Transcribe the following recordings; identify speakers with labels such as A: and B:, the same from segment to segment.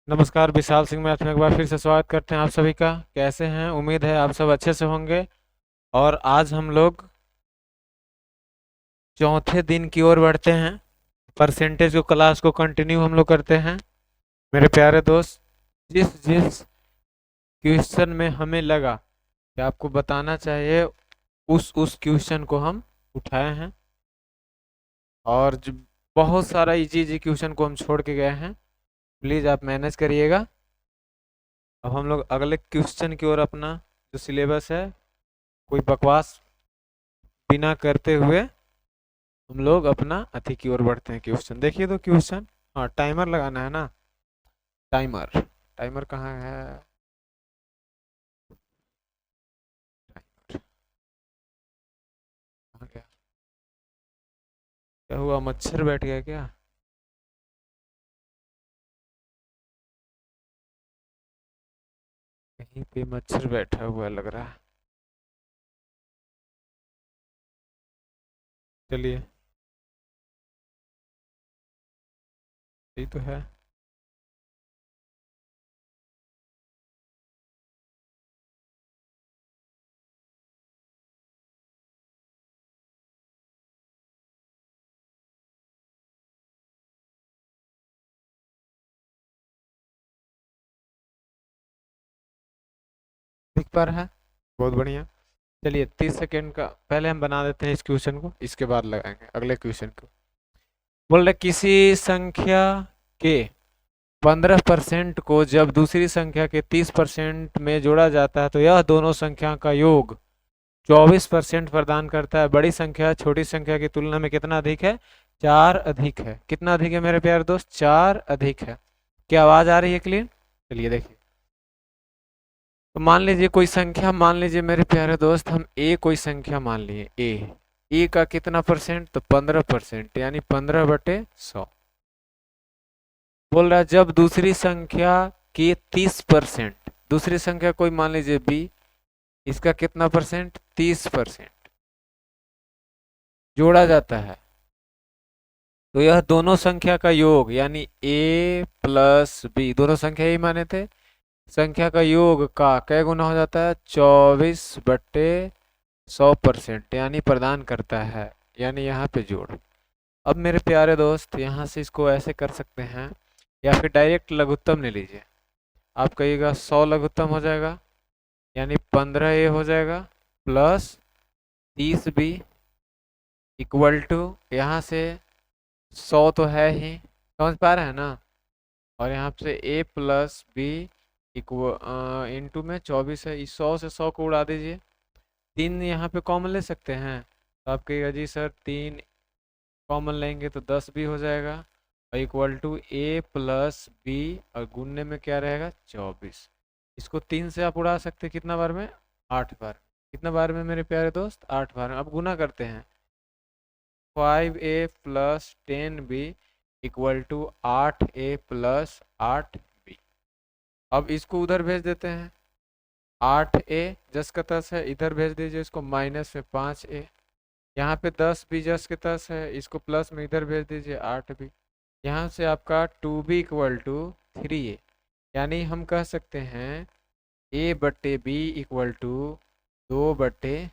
A: नमस्कार, विशाल सिंह मैथ में एक बार फिर से स्वागत करते हैं आप सभी का। कैसे हैं? उम्मीद है आप सब अच्छे से होंगे। और आज हम लोग चौथे दिन की ओर बढ़ते हैं। परसेंटेज को क्लास को कंटिन्यू हम लोग करते हैं। मेरे प्यारे दोस्त, जिस जिस क्वेश्चन में हमें लगा कि आपको बताना चाहिए, उस क्वेश्चन को हम उठाए हैं। और बहुत सारा इजी इजी क्वेश्चन को हम छोड़ के गए हैं। प्लीज़ आप मैनेज करिएगा। अब हम लोग अगले क्वेश्चन की ओर अपना जो सिलेबस है, कोई बकवास बिना करते हुए हम लोग अपना अति की ओर बढ़ते हैं। क्वेश्चन देखिए तो क्वेश्चन, हाँ टाइमर लगाना है ना। टाइमर टाइमर कहाँ है? कहाँ गया? क्या हुआ, मच्छर बैठ गया क्या? कहीं पे मच्छर बैठा हुआ लग रहा है। चलिए, यही तो है। दिख पा रहा है? बहुत बढ़िया। चलिए 30 सेकेंड का पहले हम बना देते हैं इस क्वेश्चन को, इसके बाद लगाएंगे अगले क्वेश्चन को। बोल रहे किसी संख्या के 15% को जब दूसरी संख्या के 30% में जोड़ा जाता है तो यह दोनों संख्या का योग 24% प्रदान करता है। बड़ी संख्या छोटी संख्या की तुलना में कितना अधिक है? 4 अधिक है। कितना अधिक है मेरे प्यारे दोस्त? 4 अधिक है। क्या आवाज आ रही है क्लियर? चलिए देखिए, तो मान लीजिए कोई संख्या, मान लीजिए मेरे प्यारे दोस्त, हम ए कोई संख्या मान लिए ए का कितना परसेंट? तो 15%, यानी 15/100। बोल रहा है जब दूसरी संख्या के 30%, दूसरी संख्या कोई मान लीजिए बी, इसका कितना परसेंट? 30% जोड़ा जाता है तो यह दोनों संख्या का योग, यानी ए प्लस बी, दोनों संख्या ही माने थे, संख्या का योग का कै गुना हो जाता है? 24/100%, यानी प्रदान करता है। यानी यहाँ पे जोड़। अब मेरे प्यारे दोस्त, यहाँ से इसको ऐसे कर सकते हैं, या फिर डायरेक्ट लघुत्तम ले लीजिए। आप कहिएगा 100 लघुत्तम हो जाएगा, यानी 15a हो जाएगा प्लस 30b इक्वल टू, यहाँ से 100 तो है ही, समझ पा रहे हैं ना। और यहाँ से a plus B equal into में 24 है, इस 100 से 100 को उड़ा दीजिए। 3 यहाँ पे कॉमन ले सकते हैं, तो आप कहिएगा जी सर 3 कॉमन लेंगे तो 10 भी हो जाएगा, और equal to a plus B, और गुणने में क्या रहेगा? 24। इसको 3 से आप उड़ा सकते हैं कितना बार में? 8 बार। कितना बार में मेरे प्यारे दोस्त? 8 बार में। अब गुना करते हैं, 5a plus 10b equal to 8a plus 8b। अब इसको उधर भेज देते हैं, 8a जस का तस है, इधर भेज दीजिए इसको, माइनस में 5a। यहाँ पे 10 भी जस के तस है, इसको प्लस में इधर भेज दीजिए, 8b। यहाँ से आपका 2b इक्वल टू 3a, यानी हम कह सकते हैं a/b इक्वल टू 2/3।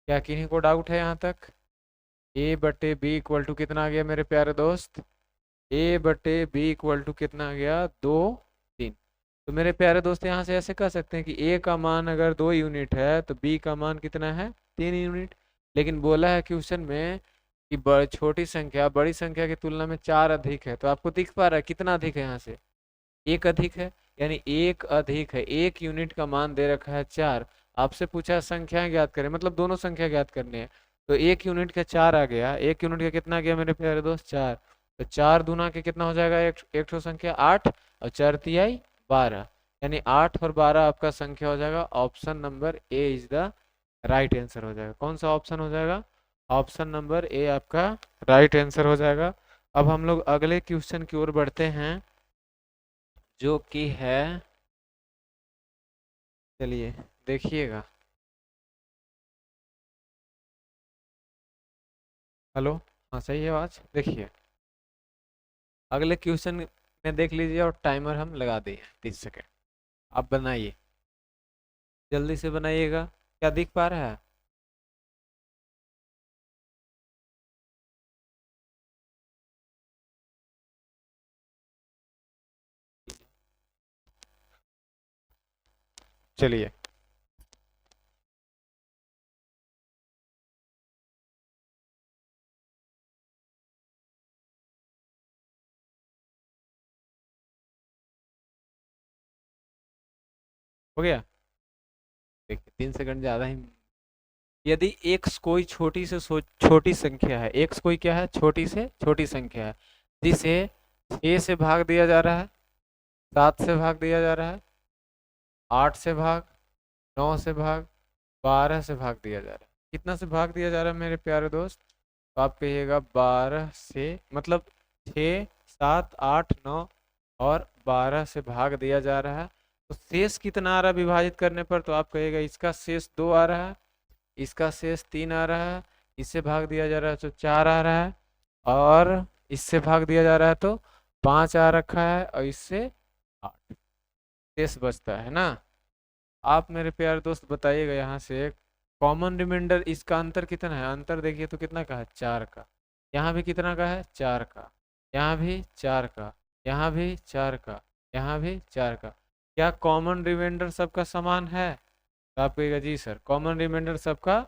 A: क्या किन्हीं को डाउट है यहाँ तक? a/b इक्वल टू कितना आ गया मेरे प्यारे दोस्त? a/b इक्वल टू कितना आ गया? 2/3। तो मेरे प्यारे दोस्त यहाँ से ऐसे कह सकते हैं कि a का मान अगर 2 यूनिट है तो b का मान कितना है? 3 यूनिट। लेकिन बोला है क्वेश्चन में कि छोटी संख्या बड़ी संख्या की तुलना में 4 अधिक है, तो आपको दिख पा रहा है कितना अधिक है? यहाँ से 1 अधिक है, यानी 1 अधिक है। 1 यूनिट का मान दे रखा है 4। आपसे पूछा है संख्याएं ज्ञात करें, मतलब दोनों संख्या ज्ञात करनी है। तो 1 यूनिट का 4 आ गया, 1 यूनिट का कितना आ गया मेरे प्यारे दोस्त? 4। तो 4 दूना के कितना हो जाएगा? एक ठो संख्या 8, और 4 तिहाई 12, यानी 8 और 12 आपका संख्या हो जाएगा। Option number A is the right answer हो जाएगा। कौन सा ऑप्शन हो जाएगा? ऑप्शन नंबर ए आपका राइट आंसर हो जाएगा। अब हम लोग अगले क्वेश्चन की ओर बढ़ते हैं, जो कि है, चलिए देखिएगा। हेलो, हाँ सही है आवाज। देखिए अगले क्वेश्चन ने देख लीजिए और टाइमर हम लगा दिए 30 सेकेंड। आप बनाइए, जल्दी से बनाइएगा। क्या दिख पा रहा है? चलिए। हो गया? देखिए 3 सेकंड ज़्यादा ही। यदि x कोई छोटी से छोटी संख्या है, x कोई क्या है? छोटी से छोटी संख्या है, जिसे 6 से भाग दिया जा रहा है, 7 से भाग दिया जा रहा है, 8 से भाग, 9 से भाग, 12 से भाग दिया जा रहा है। कितना से भाग दिया जा रहा है मेरे प्यारे दोस्त? तो आप कहिएगा 12 से, मतलब 6, 7, 8, 9 और 12 से भाग दिया जा रहा है। तो शेष कितना आ रहा है विभाजित करने पर? तो आप कहिएगा इसका शेष 2 आ रहा है, इसका शेष 3 आ रहा है, इससे भाग दिया जा रहा है तो 4 आ रहा है, और इससे भाग दिया जा रहा है तो 5 आ रखा है, और इससे 8 शेष बचता है ना। आप मेरे प्यारे दोस्त बताइएगा यहाँ से कॉमन रिमाइंडर, इसका अंतर कितना है? अंतर देखिए तो कितना का है? 4 का। यहाँ भी कितना का है? 4 का। यहाँ भी 4 का, यहाँ भी 4 का, यहाँ भी 4 का। क्या कॉमन रिमाइंडर सबका समान है? तो आप कहिएगा जी सर, कॉमन रिमाइंडर सबका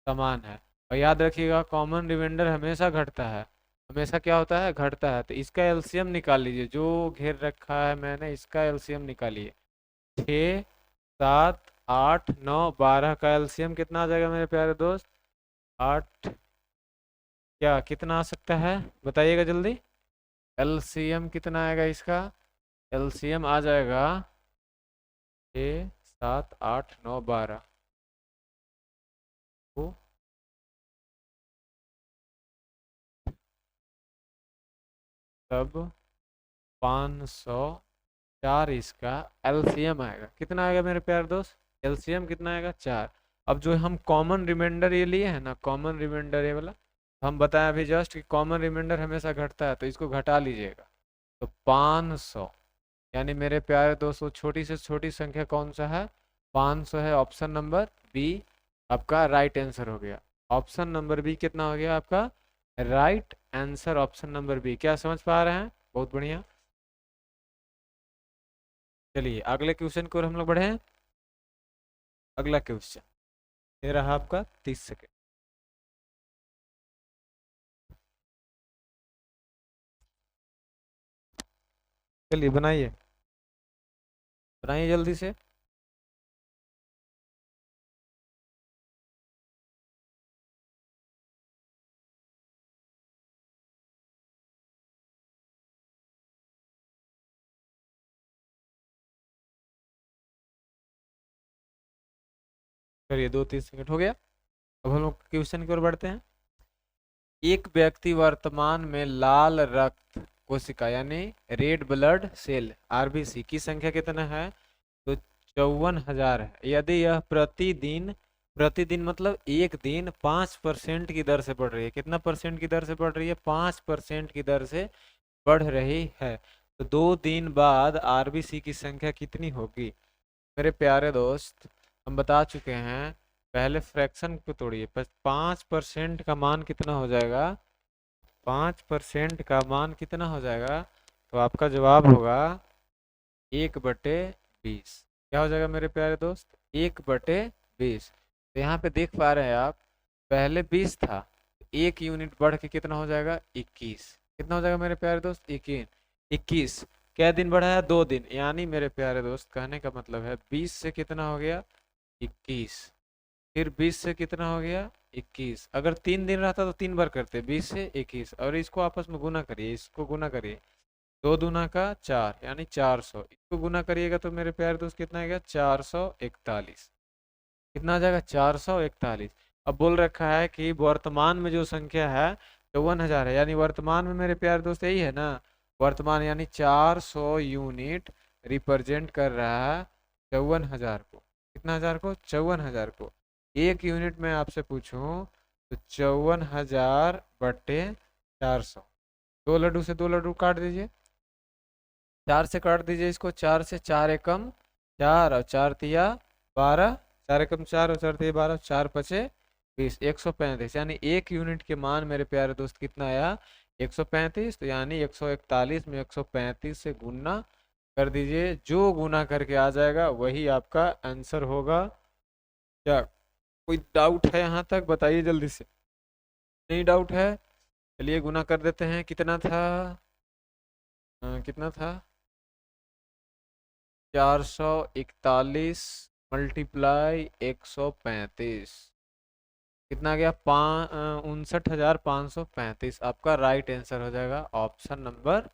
A: समान है। और याद रखिएगा कॉमन रिमाइंडर हमेशा घटता है। हमेशा क्या होता है? घटता है। तो इसका एलसीएम निकाल लीजिए, जो घेर रखा है मैंने इसका एलसीएम निकालिए। 6, 7, 8, 9, 12 का एलसीएम कितना आ जाएगा मेरे प्यारे दोस्त? 8। क्या कितना आ सकता है बताइएगा जल्दी? एलसीएम कितना आएगा इसका? एलसीएम आ जाएगा 6, 7, 8, 9, 12 को तब 504 इसका एलसीएम आएगा। कितना आएगा मेरे प्यारे दोस्त? एलसीएम कितना आएगा? 4। अब जो हम कॉमन रिमाइंडर ये लिए हैं ना, कॉमन रिमाइंडर ये वाला, हम बताएं अभी जस्ट कि कॉमन रिमाइंडर हमेशा घटता है, तो इसको घटा लीजिएगा। तो 500, यानी मेरे प्यारे दोस्तों छोटी से छोटी संख्या कौन सा है? 500 है। ऑप्शन नंबर बी आपका राइट आंसर हो गया। ऑप्शन नंबर बी कितना हो गया आपका? Right answer, option number B. क्या समझ पा रहे हैं? बहुत बढ़िया। चलिए अगले क्वेश्चन की ओर हम लोग बढ़े हैं। अगला क्वेश्चन ये रहा आपका 30 सेकेंड। चलिए बनाइए, बनाइए जल्दी से। चलिए 2-3 सेकंड हो गया। अब हम लोग क्वेश्चन की ओर बढ़ते हैं। एक व्यक्ति वर्तमान में लाल रक्त कोशिका यानी रेड ब्लड सेल आरबीसी की संख्या कितना है? तो 54,000 है। यदि यह प्रतिदिन, प्रतिदिन मतलब एक दिन 5% की दर से बढ़ रही है। कितना परसेंट की दर से बढ़ रही है? 5% की दर से बढ़ रही है, तो 2 दिन बाद आरबीसी की संख्या कितनी होगी? मेरे प्यारे दोस्त हम बता चुके हैं, पहले फ्रैक्शन को तोड़िए। 5% का मान कितना हो जाएगा? 5% का मान कितना हो जाएगा? तो आपका जवाब होगा 1/20। क्या हो जाएगा मेरे प्यारे दोस्त? 1/20। तो यहाँ पे देख पा रहे हैं आप, पहले 20 था, 1 यूनिट बढ़ के कितना हो जाएगा? 21। कितना हो जाएगा मेरे प्यारे दोस्त? 21। क्या दिन बढ़ा है? 2 दिन। यानी मेरे प्यारे दोस्त कहने का मतलब है 20 से कितना हो गया? 21। फिर 20 से कितना हो गया? 21। अगर 3 दिन रहता तो 3 बार करते, 20 से 21, और इसको आपस में गुना करिए, इसको गुना करिए। 2 दूना का 4 यानी 400। इसको गुना करिएगा तो मेरे प्यारे दोस्त कितना आएगा? 441। कितना आ जाएगा? 441। अब बोल रखा है कि वर्तमान में जो संख्या है 54,000 है, यानी वर्तमान में मेरे प्यारे दोस्त यही है ना, वर्तमान यानी 400 यूनिट रिप्रेजेंट कर रहा है 54,000 को। कितना हजार को? 54,000 को। 1 यूनिट में आपसे पूछूं तो 54,000 बटे 400। 2 लड्डू से 2 लड्डू काट दीजिए। 4 से काट दीजिए इसको, 4 से, 4 एकम 4 और 4 तिया 12, 4 एकम 4 और 4 तिया 12, 4 पचे 20, 135। यानी 1 यूनिट के मान मेरे प्यारे दोस्त कितना आया? 135। तो यानी 141 में 135 से गुना कर दीजिए, जो गुना करके आ जाएगा वही आपका आंसर होगा। क्या कोई डाउट है यहाँ तक? बताइए जल्दी से। नहीं डाउट है? चलिए गुना कर देते हैं। कितना था? कितना था? 441 मल्टीप्लाई 135 कितना गया? 59,535। आपका राइट आंसर हो जाएगा option number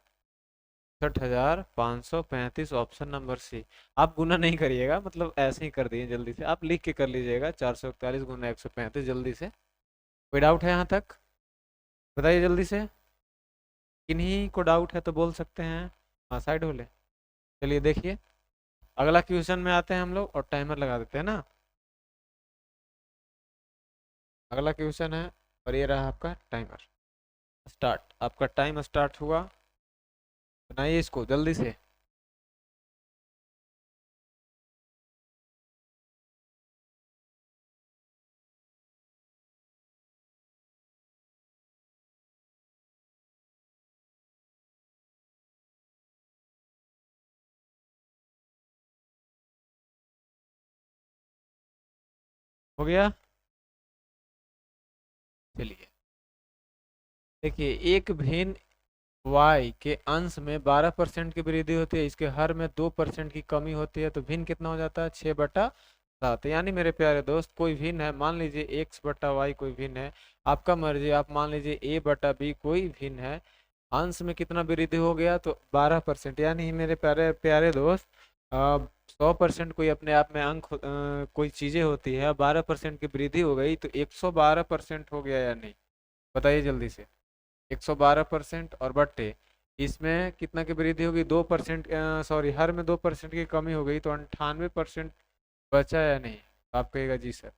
A: 59,535, option number C. आप गुना नहीं करिएगा, मतलब ऐसे ही कर दिए जल्दी से, आप लिख के कर लीजिएगा 441 गुना 135 जल्दी से। कोई डाउट है यहाँ तक? बताइए जल्दी से। किन्हीं को डाउट है तो बोल सकते हैं। हाँ साइड हो ले। चलिए देखिए, अगला क्वेश्चन में आते हैं हम लोग और टाइमर लगा देते हैं ना। अगला क्वेश्चन है और ये रहा आपका टाइमर स्टार्ट। आपका टाइम स्टार्ट हुआ, बनाइए इसको जल्दी से। हो गया? चलिए देखिए, एक भिन्न y के अंश में 12% की वृद्धि होती है, इसके हर में 2% की कमी होती है, तो भिन्न कितना हो जाता है? 6/7। यानी मेरे प्यारे दोस्त, कोई भिन्न है, मान लीजिए x/y कोई भिन्न है, आपका मर्जी, आप मान लीजिए a/b कोई भिन्न है, अंश में कितना वृद्धि हो गया? तो 12%। यानी मेरे प्यारे प्यारे दोस्त, 100% कोई अपने आप में अंक कोई चीजें होती है, 12% की वृद्धि हो गई तो 112% हो गया या नहीं? बताइए जल्दी से। 112% और बट्टे इसमें कितना की वृद्धि होगी? 2%, सॉरी, हर में 2% की कमी हो गई तो 98% बचा या नहीं? आप कहेगा जी सर।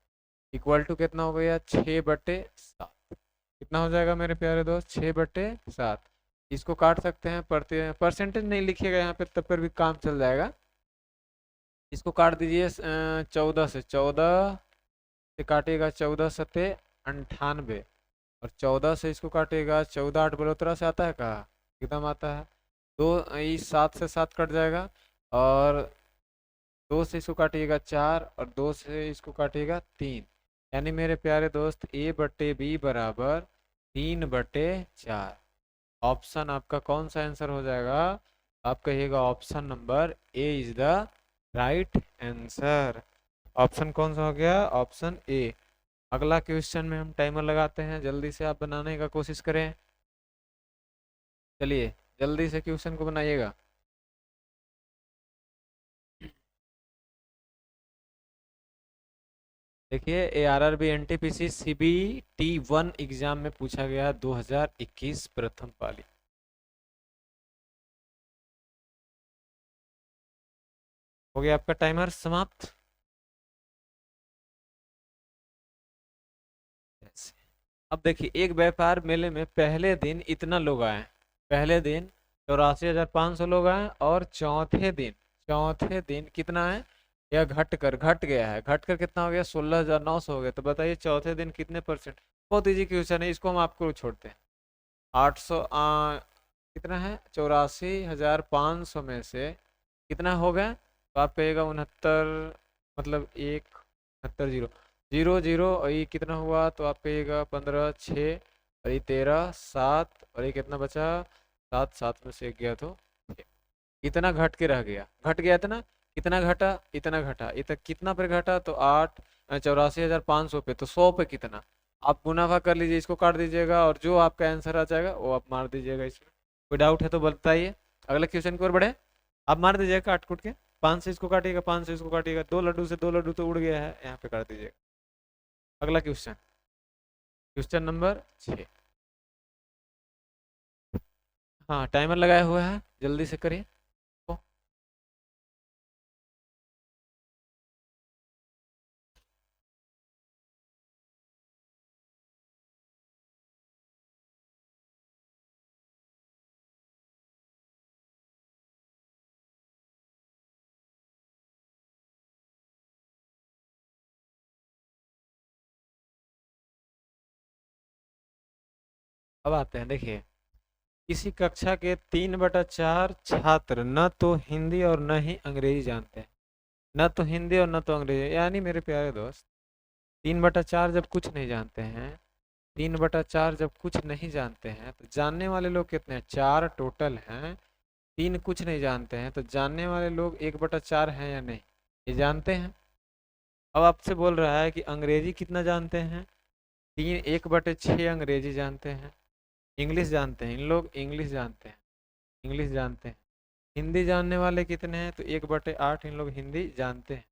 A: इक्वल टू कितना हो गया? 6/7। कितना हो जाएगा मेरे प्यारे दोस्त? 6/7। इसको काट सकते हैं, परसेंटेज नहीं लिखिएगा यहाँ पे, तब पर भी काम चल जाएगा। इसको काट दीजिए 14 से, 14 से काटिएगा 14 सत्ते 98, और 14 से इसको काटिएगा 14 8 बलोतरा से आता है कहा? एकदम आता है। दो, इस 7 से 7 कट जाएगा, और 2 से इसको काटिएगा 4, और 2 से इसको काटिएगा 3। यानी मेरे प्यारे दोस्त a/b बराबर 3/4। ऑप्शन आपका कौन सा आंसर हो जाएगा? आप कहिएगा option number A is the right answer. Option कौन सा हो गया? Option A. अगला क्वेश्चन में हम टाइमर लगाते हैं, जल्दी से आप बनाने का कोशिश करें। चलिए जल्दी से क्वेश्चन को बनाइएगा। देखिए, ARRB NTPC CBT1 एग्जाम में पूछा गया 2021 प्रथम पाली। हो गया आपका टाइमर समाप्त। अब देखिए, एक व्यापार मेले में पहले दिन इतना लोग आए। पहले दिन 84,500 लोग आए, और चौथे दिन कितना है? यह घट गया है। घट कर कितना हो गया? 16,900 हो गया। तो बताइए चौथे दिन कितने परसेंट? बहुत इजी क्वेश्चन है, इसको हम आपको छोड़ते हैं। 800 कितना है? 84,500 में से कितना हो गया? तो आप कहिएगा 69, मतलब एक 69 जीरो जीरो जीरो, और ये कितना हुआ? तो आप कहिएगा 15 6, और ये 13 7, और ये कितना बचा? 7 7 में से एक गया तो 6। इतना घट के रह गया, घट गया इतना। कितना घटा? इतना घटा। इतना कितना पे घटा? तो 84,500 पे, तो 100 पे कितना? आप मुनाफा कर लीजिए, इसको काट दीजिएगा, और जो आपका आंसर आ जाएगा वो आप मार दीजिएगा इसमें। कोई डाउट है तो बताइए। अगले क्वेश्चन की ओर बढ़े। आप मार दीजिएगा काट कुट के। 5 से इसको काटिएगा, 5 से इसको काटिएगा, 2 लड्डू से 2 लड्डू तो उड़ गया है, यहाँ पे काट दीजिएगा। अगला क्वेश्चन, क्वेश्चन नंबर 6। हाँ टाइमर लगाया हुआ है, जल्दी से करिए। अब आते हैं, देखिए, किसी कक्षा के 3/4 छात्र न तो हिंदी और न ही अंग्रेजी जानते हैं। न तो हिंदी और न तो अंग्रेजी, यानी मेरे प्यारे दोस्त, 3/4 जब कुछ नहीं जानते हैं, 3/4 जब कुछ नहीं जानते हैं, तो जानने वाले लोग कितने हैं? 4 टोटल हैं। 3 कुछ नहीं जानते हैं, तो जानने वाले लोग 1/4 हैं या नहीं? ये जानते हैं। अब आपसे बोल रहा है कि अंग्रेजी कितना जानते हैं? 1/6 अंग्रेजी जानते हैं। इंग्लिश जानते हैं, इन लोग इंग्लिश जानते हैं, इंग्लिश जानते हैं। हिंदी जानने वाले कितने हैं? तो 1/8 इन लोग हिंदी जानते हैं।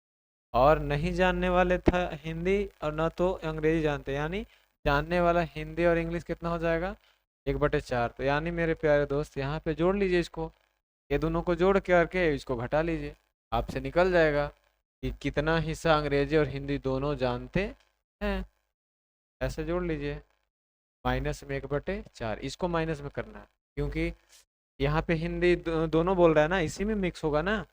A: और नहीं जानने वाले था हिंदी और न तो अंग्रेजी जानते, यानी जानने वाला हिंदी और इंग्लिश कितना हो जाएगा? 1/4। तो यानी मेरे प्यारे दोस्त, यहाँ पे जोड़ लीजिए इसको, ये दोनों को जोड़ करके इसको घटा लीजिए, आपसे निकल जाएगा कि कितना हिस्सा अंग्रेजी और हिंदी दोनों जानते हैं। ऐसे जोड़ लीजिए, माइनस में 1/4, इसको माइनस में करना है, क्योंकि यहाँ पे हिंदी दोनों बोल रहा है ना, इसी में मिक्स होगा ना।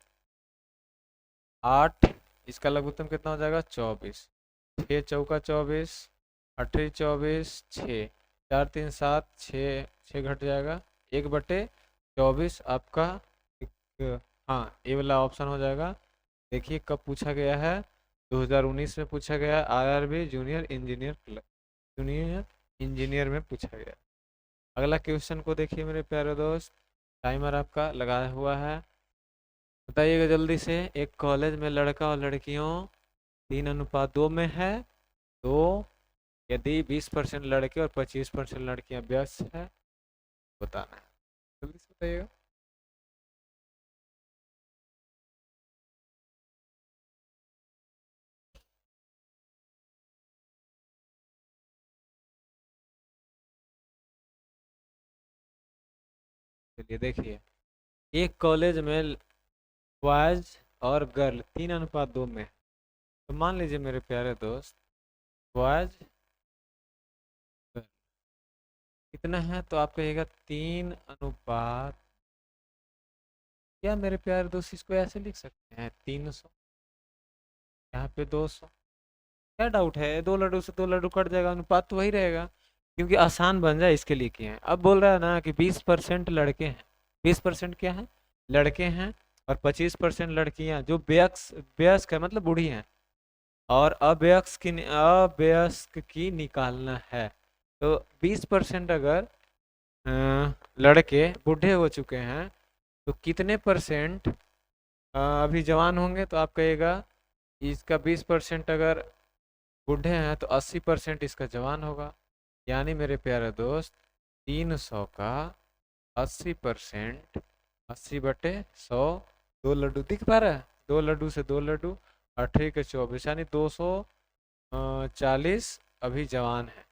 A: 8, इसका लघुत्तम कितना हो जाएगा? 24। 6 चौका 24, 8 24, 6, 4 3 7, 6, 6 घट जाएगा, 1/24 आपका हाँ, ये वाला ऑप्शन हो जाएगा। देखिए कब पूछा गया है, 2019 में पूछा गया है, आरआरबी जूनियर इंजीनियर में पूछा गया। अगला क्वेश्चन को देखिए मेरे प्यारे दोस्त, टाइमर आपका लगाया हुआ है, बताइएगा जल्दी से। एक कॉलेज में लड़का और लड़कियों 3:2 में है, तो यदि 20% लड़के और 25% लड़कियां व्यस्त है, बताना है, जल्दी से बताइएगा। चलिए देखिए, एक कॉलेज में बॉयज और गर्ल 3:2 में है। तो मान लीजिए मेरे प्यारे दोस्त, बॉयज कितना है, तो आप कहिएगा 3:, क्या मेरे प्यारे दोस्त इसको ऐसे लिख सकते हैं 300, यहाँ पे 200, क्या डाउट है? दो लड्डू से दो लड्डू कट जाएगा, अनुपात तो वही रहेगा, क्योंकि आसान बन जाए इसके लिए किए हैं। अब बोल रहा है ना कि 20% लड़के हैं, 20% क्या है? लड़के हैं, और 25% लड़कियां जो व्यस्क व्यस्क है, मतलब बूढ़ी हैं, और अवयस्क की निकालना है। तो 20% अगर लड़के बूढ़े हो चुके हैं, तो कितने परसेंट अभी जवान होंगे? तो आप कहिएगा इसका 20% अगर बूढ़े हैं, तो 80% इसका जवान होगा। यानी मेरे प्यारे दोस्त, 300 का 80%, 80/100, 2 लड्डू दिख पा रहा है? 2 लड्डू से 2 लड्डू, 8 के 24, यानी 240 अभी जवान है।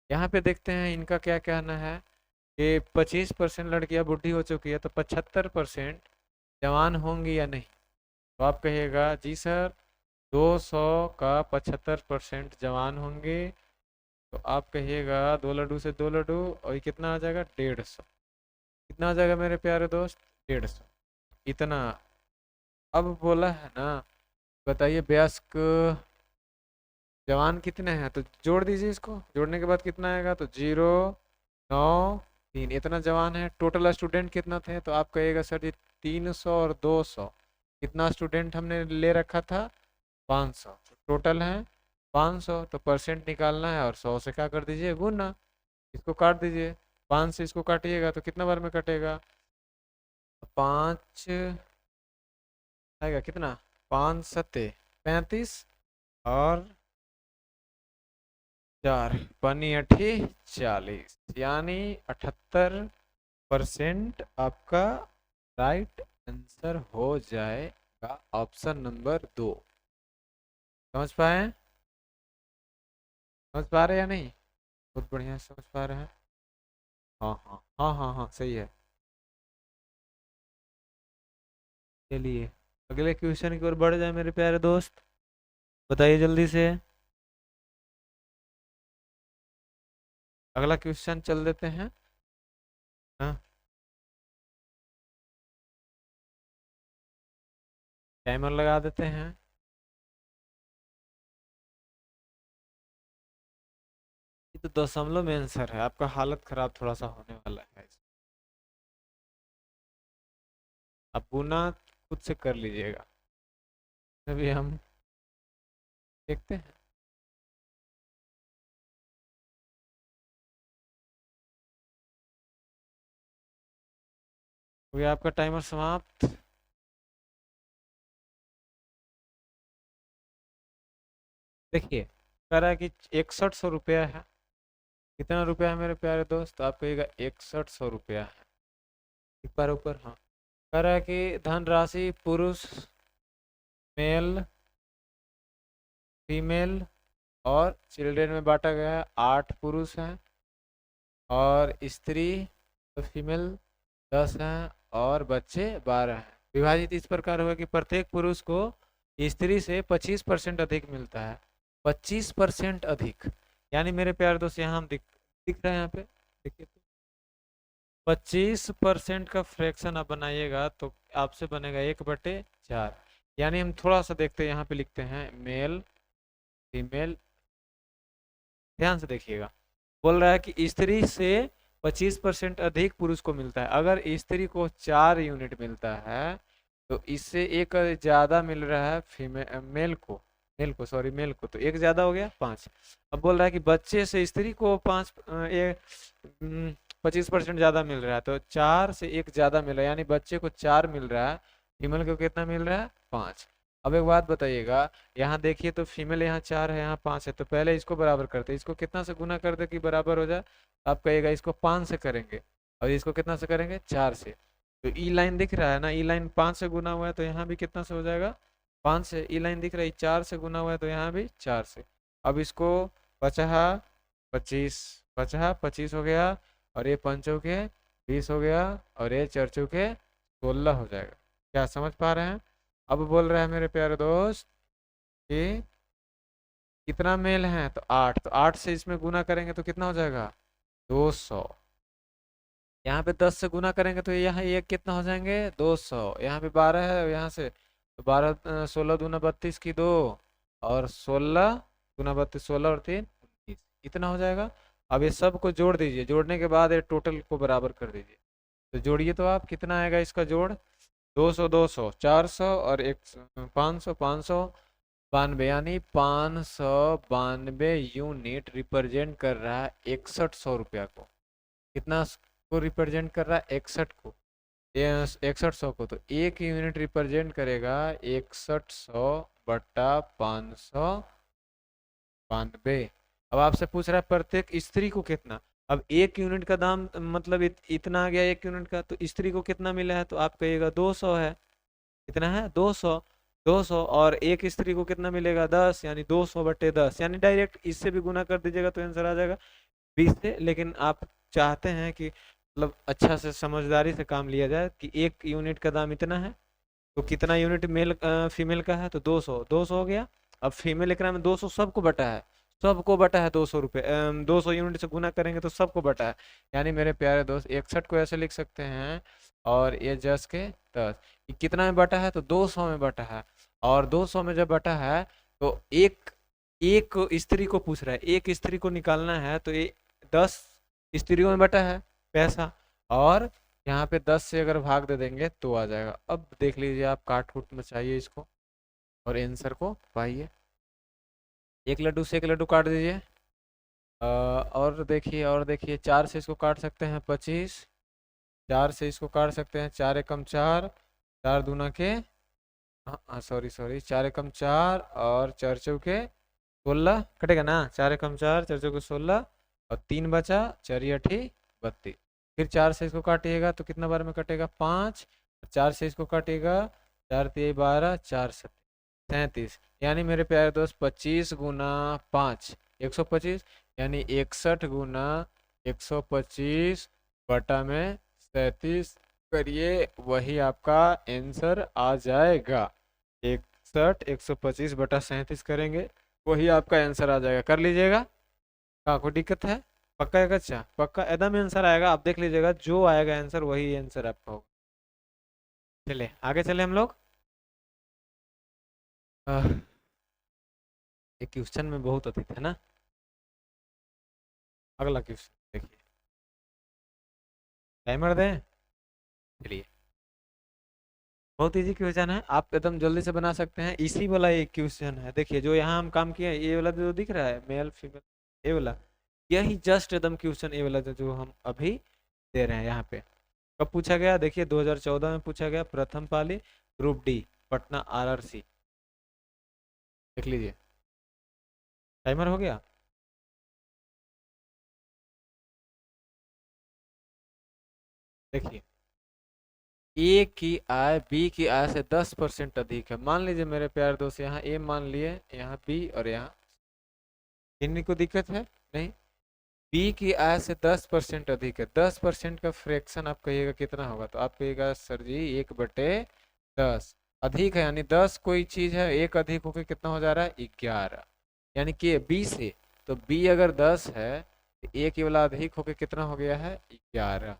A: यहाँ पे देखते हैं इनका क्या कहना है कि 25% लड़कियां बूढ़ी हो चुकी है, तो 75% जवान होंगी या नहीं? तो आप कहिएगा जी सर, 200 का 75% जवान होंगे। तो आप कहिएगा 2 लड्डू से 2 लड्डू, और ये कितना आ जाएगा? 150। कितना आ जाएगा मेरे प्यारे दोस्त? 150, इतना। अब बोला है ना, बताइए वयस्क जवान कितने हैं, तो जोड़ दीजिए इसको, जोड़ने के बाद कितना आएगा? तो 0, 9, 3, इतना जवान है। टोटल स्टूडेंट कितना थे? तो आप कहिएगा सर जी 300 और 200, कितना स्टूडेंट हमने ले रखा था? 500। टोटल है 500, तो परसेंट निकालना है, और 100 से क्या कर दीजिए? गुना। इसको काट दीजिए, 5 से इसको काटिएगा तो कितना बार में कटेगा? 5 आएगा कितना? 5 सत्ते 35, और 4 पनी 8 40, यानी 78% आपका राइट आंसर हो जाएगा, ऑप्शन नंबर 2। समझ पाए? समझ पा रहे हैं या नहीं? बहुत बढ़िया समझ पा रहे हैं। हाँ हाँ हाँ हाँ हाँ, सही है। चलिए अगले क्वेश्चन की ओर बढ़ जाए मेरे प्यारे दोस्त, बताइए जल्दी से। अगला क्वेश्चन चल देते हैं। हाँ, टाइमर लगा देते हैं। ये तो दशमलव में आंसर है, आपका हालत खराब थोड़ा सा होने वाला है। आप गुना खुद से कर लीजिएगा, तभी हम देखते हैं। हो गया आपका टाइमर समाप्त। देखिए कह रहा है कि 6100 रुपया है। कितना रुपया है मेरे प्यारे दोस्त? तो आप कहिएगा 6100 रुपया है। एक बार ऊपर, हाँ। कह रहा है कि धनराशि पुरुष, मेल, फीमेल और चिल्ड्रेन में बांटा गया है। 8 पुरुष हैं और स्त्री तो फीमेल 10 हैं और बच्चे 12 हैं। विभाजित इस प्रकार हुआ कि प्रत्येक पुरुष को स्त्री से 25% अधिक मिलता है। 25% अधिक, यानी मेरे प्यारे दोस्त यहाँ हम दिख रहे हैं यहाँ पे, देखिए। 25% का फ्रैक्शन आप बनाइएगा तो आपसे बनेगा 1/4। यानी हम थोड़ा सा देखते हैं, यहाँ पे लिखते हैं मेल, फीमेल। ध्यान से देखिएगा, बोल रहा है कि स्त्री से 25% अधिक पुरुष को मिलता है। अगर स्त्री को 4 यूनिट मिलता है तो इससे एक ज्यादा मिल रहा है फीमेल, मेल को तो एक ज्यादा हो गया 5। अब बोल रहा है कि बच्चे से स्त्री को 25% ज्यादा मिल रहा है, तो 4 से एक ज्यादा मिल रहा है, यानी बच्चे को 4 मिल रहा है, फीमेल को कितना मिल रहा है? 5। अब एक बात बताइएगा, यहाँ देखिए तो फीमेल यहाँ 4 है, यहाँ 5 है, तो पहले इसको बराबर करते हैं। इसको कितना से गुना कर दे कि बराबर हो जाए? आप कहिएगा इसको 5 से करेंगे और इसको कितना से करेंगे? 4 से। तो ई लाइन दिख रहा है ना, ई लाइन 5 से गुना हुआ है तो यहाँ भी कितना से हो जाएगा? 5 से। ई लाइन दिख रही है 4 से गुना हुआ है तो यहाँ भी 4 से। अब इसको पचहा 25, पचहा 25 हो गया, और ये पंचों के 20 हो गया, और ये चर्चों के 16 हो जाएगा। क्या समझ पा रहे हैं? अब बोल रहा है मेरे प्यारे दोस्त कि कितना मेल है? तो 8, तो 8 से इसमें गुना करेंगे तो कितना हो जाएगा? 200। यहाँ पे 10 से गुना करेंगे तो यहाँ ये कितना हो जाएंगे? 200। यहाँ पे 12 है, यहाँ से तो 12, 16 दूना 32 की 2, और 16 दूना 32, 16 और 3 19, इतना हो जाएगा। अब ये सब को जोड़ दीजिए, जोड़ने के बाद ये टोटल को बराबर कर दीजिए। तो जोड़िए तो आप, कितना आएगा इसका जोड़? 200, 200, 400 और एक 500, 592, यानी 592 यूनिट रिप्रेजेंट कर रहा है 6100 रुपया को। कितना को रिप्रेजेंट कर रहा है? 61 को, 6100 को। तो एक यूनिट रिप्रेजेंट करेगा 6100 बटा 592। अब आपसे पूछ रहा है प्रत्येक स्त्री को कितना। अब एक यूनिट का दाम मतलब इतना आ गया एक यूनिट का, तो स्त्री को कितना मिला है? तो आप कहिएगा 200 है। कितना है? 200। 200 और एक स्त्री को कितना मिलेगा? 10, यानी 200/10, यानी डायरेक्ट इससे भी गुना कर दीजिएगा तो आंसर आ जाएगा 20 से। लेकिन आप चाहते हैं कि मतलब अच्छा से समझदारी से काम लिया जाए कि एक यूनिट का दाम इतना है, तो कितना यूनिट मेल फीमेल का है? तो 200, 200 हो गया। अब फीमेल एकरा में 200 सबको बटा है, सबको बटा है 200 रुपये, 200 यूनिट से गुना करेंगे तो सबको बटा है। यानी मेरे प्यारे दोस्त 61 को ऐसे लिख सकते हैं, और ये 10 के 10, ये कितना में बटा है? तो 200 में बटा है। और 200 में जब बटा है तो एक एक स्त्री को पूछ रहा है, एक स्त्री को निकालना है, तो ये 10 स्त्रियों में बटा है पैसा, और यहाँ पे 10 से अगर भाग दे देंगे तो आ जाएगा। अब देख लीजिए आप, काट कूट मचाइए इसको और आंसर को पाइए। एक लड्डू से एक लड्डू काट दीजिए। और देखिए 4 से इसको काट सकते हैं 25, 4 से इसको काट सकते हैं 4 एकम 4, 4 दूना के, हाँ सॉरी सॉरी, 4 एकम 4 और 4 चौके 16 कटेगा ना, 4 एकम 4, 4 चौके 16, और 3 बचा, 4 अठी 32। फिर 4 से इसको काटिएगा तो कितना बार में कटेगा? 5। 4 से इसको काटिएगा, 4 तिहाई 12, 4 37, यानी मेरे प्यारे दोस्त 25 गुना 5 125, यानी 61 गुना 125 बटा में 37 करिए, वही आपका आंसर आ जाएगा। 61 125/37 करेंगे, वही आपका आंसर आ जाएगा। कर लीजिएगा। हाँ, कोई दिक्कत है? पक्का है? अच्छा पक्का एकदम आंसर आएगा, आप देख लीजिएगा जो आएगा आंसर वही आंसर आपका होगा। चलिए आगे चले हम लोग। एक क्वेश्चन में बहुत अतीत है ना। अगला क्वेश्चन देखिए, टाइमर दें, चलिए। बहुत इजी क्वेश्चन है, आप एकदम जल्दी से बना सकते हैं। इसी वाला एक क्वेश्चन है, देखिए जो यहाँ हम काम किए हैं, ये वाला जो दिख रहा है मेल फीमेल, ये वाला, यही जस्ट एकदम क्वेश्चन ये वाला जो हम अभी दे रहे हैं यहाँ पे। कब पूछा गया, देखिए 2014 में पूछा गया, प्रथम पाली, ग्रुप डी, पटना आरआरसी। देख लीजिए, टाइमर हो गया। देखिए, ए की आय बी की आय से 10% अधिक है। मान लीजिए मेरे प्यारे दोस्त, यहाँ ए मान लिए, यहाँ बी और यहाँ, किन्हीं को दिक्कत है नहीं। बी की आय से 10% अधिक है। 10% का फ्रैक्शन आप कहिएगा कितना होगा, तो आप कहिएगा सर जी 1/10। अधिक है यानी 10 कोई चीज है, एक अधिक होकर कितना हो जा रहा है, 11, यानी कि बी से, तो बी अगर 10 है तो एक ही वाला अधिक होकर कितना हो गया है, 11।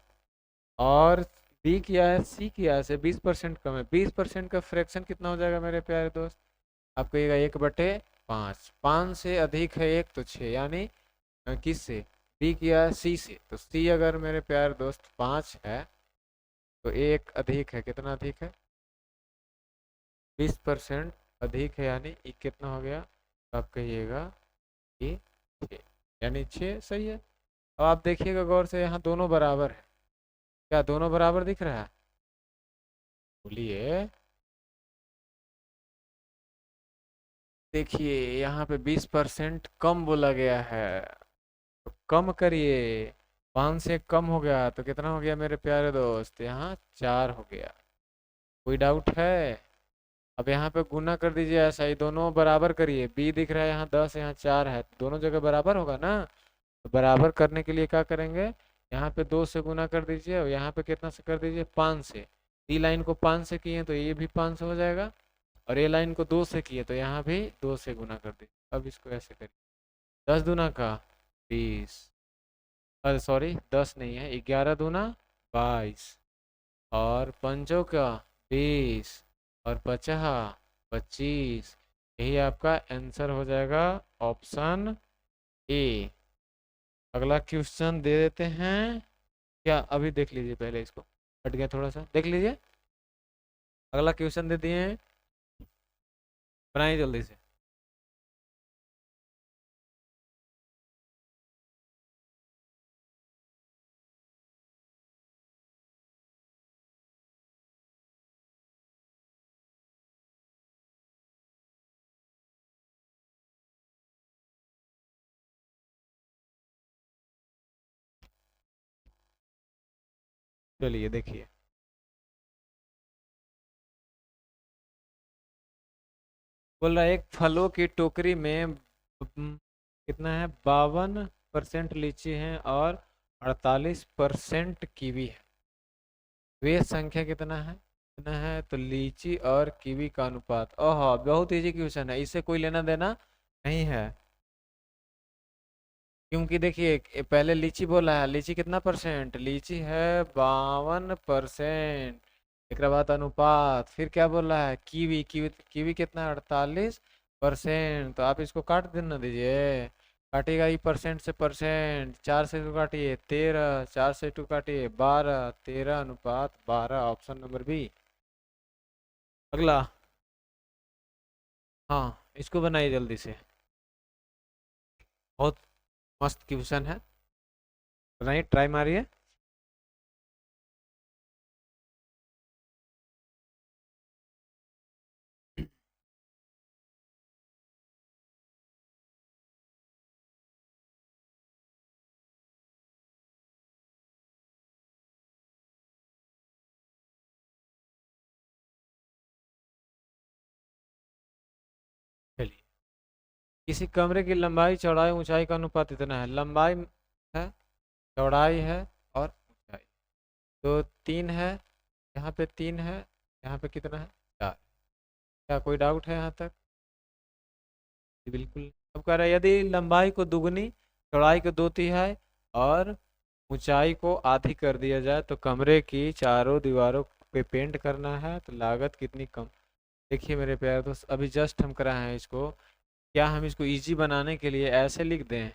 A: और बी की आय सी की आय से 20% कम है। 20% का फ्रैक्शन कितना हो जाएगा मेरे प्यारे दोस्त, आप कहिएगा 1/5। 5 से अधिक है एक तो 6, यानी किस से, बी किया सी से, तो सी अगर मेरे प्यारे दोस्त 5 है तो एक अधिक है, कितना अधिक है, 20% अधिक है, यानी ये कितना हो गया, तो आप कहिएगा ये 6, यानी 6 सही है। अब आप देखिएगा गौर से, यहाँ दोनों बराबर है, क्या दोनों बराबर दिख रहा है, बोलिए। देखिए यहाँ पे 20% कम बोला गया है, तो कम करिए, 5 से कम हो गया तो कितना हो गया मेरे प्यारे दोस्त, यहाँ 4 हो गया। कोई डाउट है। अब यहाँ पे गुना कर दीजिए, ऐसा ही दोनों बराबर करिए। बी दिख रहा है यहाँ 10, यहाँ 4 है, दोनों जगह बराबर होगा ना। तो बराबर करने के लिए क्या करेंगे, यहाँ पे 2 से गुना कर दीजिए और यहाँ पे कितना से कर दीजिए, 5 से। डी लाइन को 5 से किए तो ये भी 5 से हो जाएगा, और ए लाइन को 2 से किए तो यहाँ भी 2 से गुना कर दीजिए। अब इसको ऐसे करिए, 10 दूना का 20, अरे सॉरी 10 नहीं है, 11 दूना 22, और पंचों का 20, और 25। यही आपका आंसर हो जाएगा, ऑप्शन ए। अगला क्वेश्चन दे देते हैं, क्या अभी देख लीजिए, पहले इसको हट गया थोड़ा सा, देख लीजिए। अगला क्वेश्चन दे दिए हैं, बनाइए जल्दी से। चलिए देखिए, बोल रहा है एक फलों की टोकरी में कितना है, 52% लीची है और 48% कीवी है। वे संख्या कितना है, तो लीची और कीवी का अनुपात। ओह बहुत इजी क्वेश्चन है, इससे कोई लेना देना नहीं है। क्योंकि देखिए पहले लीची बोला है, लीची कितना परसेंट, लीची है 52%। एक बाद अनुपात, फिर क्या बोल रहा है, कीवी कीवी कीवी कितना है, 48%। तो आप इसको काट देना दीजिए, काटिएगा ये परसेंट से परसेंट, 4 से 2 काटिए 13, 4 से 2 काटिए 12, 13:12, ऑप्शन नंबर बी। अगला, हाँ इसको बनाइए जल्दी से, बहुत मस्त क्वेश्चन है, बनाइए, ट्राई मारिए। चलिए, किसी कमरे की लंबाई चौड़ाई ऊंचाई का अनुपात इतना है, लंबाई है, चौड़ाई है और ऊंचाई, तो 3 है, यहाँ पे 3 है, यहाँ पे कितना है, 4। क्या कोई डाउट है यहाँ तक, जी बिल्कुल। अब कह रहा है यदि लंबाई को दुगनी, चौड़ाई को 2/3 और ऊंचाई को आधी कर दिया जाए तो कमरे की चारों दीवारों पे पेंट करना है तो लागत कितनी कम। देखिए मेरे प्यारे दोस्त, अभी जस्ट हम कराए हैं इसको, क्या हम इसको इजी बनाने के लिए ऐसे लिख दें,